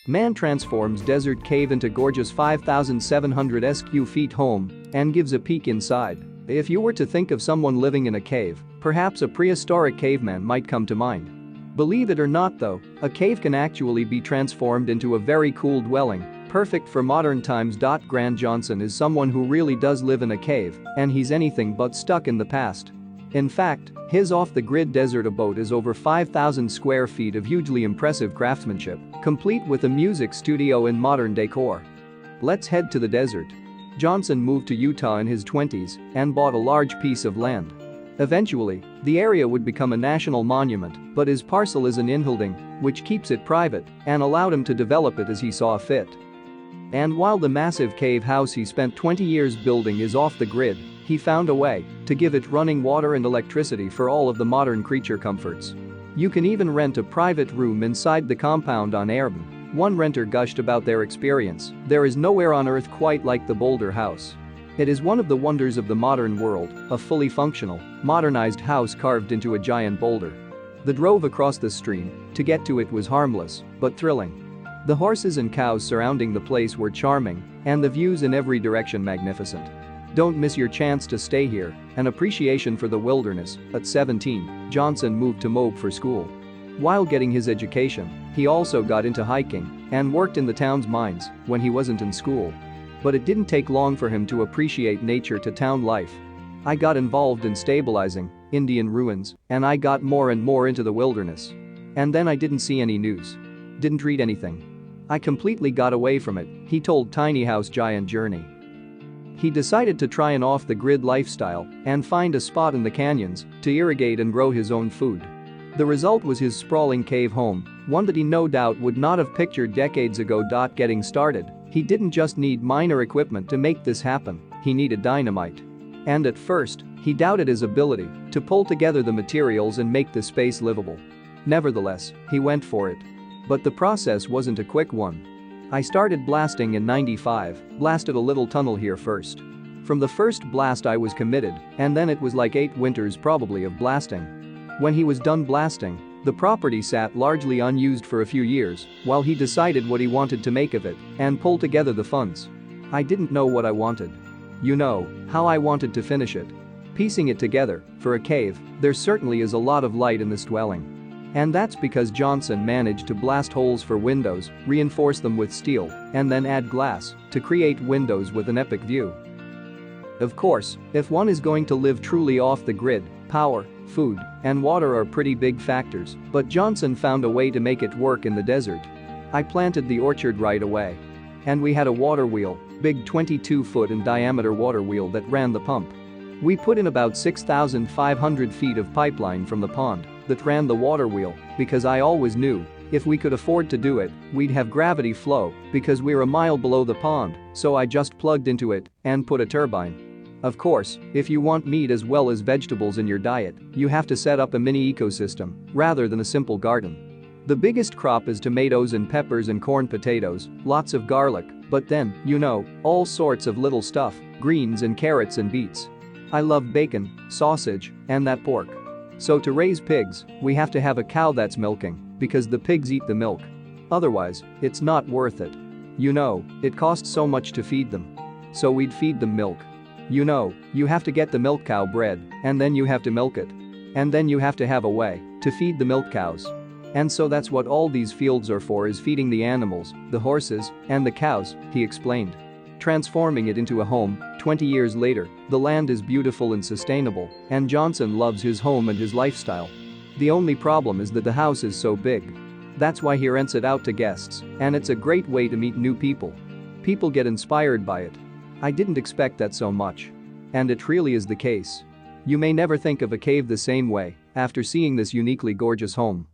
Man transforms desert cave into gorgeous 5,700 sq feet home and gives a peek inside. If you were to think of someone living in a cave, perhaps a prehistoric caveman might come to mind. Believe it or not though, a cave can actually be transformed into a very cool dwelling, perfect for modern times. Grant Johnson is someone who really does live in a cave, and he's anything but stuck in the past. In fact, his off-the-grid desert abode is over 5,000 square feet of hugely impressive craftsmanship, complete with a music studio and modern decor. Let's head to the desert. Johnson moved to Utah in his 20s and bought a large piece of land. Eventually, the area would become a national monument, but his parcel is an inholding, which keeps it private and allowed him to develop it as he saw fit. And while the massive cave house he spent 20 years building is off the grid, he found a way to give it running water and electricity for all of the modern creature comforts. You can even rent a private room inside the compound on Airbnb. One renter gushed about their experience. "There is nowhere on earth quite like the Boulder House. It is one of the wonders of the modern world, a fully functional, modernized house carved into a giant boulder." The drove across the stream to get to it was harmless, but thrilling. The horses and cows surrounding the place were charming, and the views in every direction magnificent. Don't miss your chance to stay here. An appreciation for the wilderness. At 17, Johnson moved to Moab for school. While getting his education, he also got into hiking and worked in the town's mines when he wasn't in school. But it didn't take long for him to appreciate nature to town life. "I got involved in stabilizing Indian ruins, and I got more and more into the wilderness. And then I didn't see any news. Didn't read anything. I completely got away from it," he told Tiny House Giant Journey. He decided to try an off-the-grid lifestyle and find a spot in the canyons to irrigate and grow his own food. The result was his sprawling cave home, one that he no doubt would not have pictured decades ago. Getting started, he didn't just need minor equipment to make this happen, he needed dynamite. And at first, he doubted his ability to pull together the materials and make the space livable. Nevertheless, he went for it. But the process wasn't a quick one. "I started blasting in '95, blasted a little tunnel here first. From the first blast I was committed, and then it was like 8 winters probably of blasting. When he was done blasting, the property sat largely unused for a few years while he decided what he wanted to make of it and pull together the funds. I didn't know what I wanted. You know, how I wanted to finish it. Piecing it together, for a cave, there certainly is a lot of light in this dwelling. And that's because Johnson managed to blast holes for windows, reinforce them with steel, and then add glass to create windows with an epic view." Of course, if one is going to live truly off the grid, power, food, and water are pretty big factors, but Johnson found a way to make it work in the desert. "I planted the orchard right away. And we had a water wheel, big 22-foot in diameter water wheel that ran the pump. We put in about 6,500 feet of pipeline from the pond that ran the water wheel because I always knew if we could afford to do it, we'd have gravity flow because we're a mile below the pond, so I just plugged into it and put a turbine. Of course, if you want meat as well as vegetables in your diet, you have to set up a mini ecosystem rather than a simple garden. The biggest crop is tomatoes and peppers and corn potatoes, lots of garlic, but then, you know, all sorts of little stuff, greens and carrots and beets. I love bacon, sausage, and that pork. So to raise pigs, we have to have a cow that's milking because the pigs eat the milk. Otherwise, it's not worth it. You know, it costs so much to feed them. So we'd feed them milk. You know, you have to get the milk cow bred, and then you have to milk it. And then you have to have a way to feed the milk cows. And so that's what all these fields are for, is feeding the animals, the horses, and the cows," he explained. Transforming it into a home, 20 years later, the land is beautiful and sustainable, and Johnson loves his home and his lifestyle. The only problem is that the house is so big. That's why he rents it out to guests, and it's a great way to meet new people. People get inspired by it. "I didn't expect that so much." And it really is the case. You may never think of a cave the same way after seeing this uniquely gorgeous home.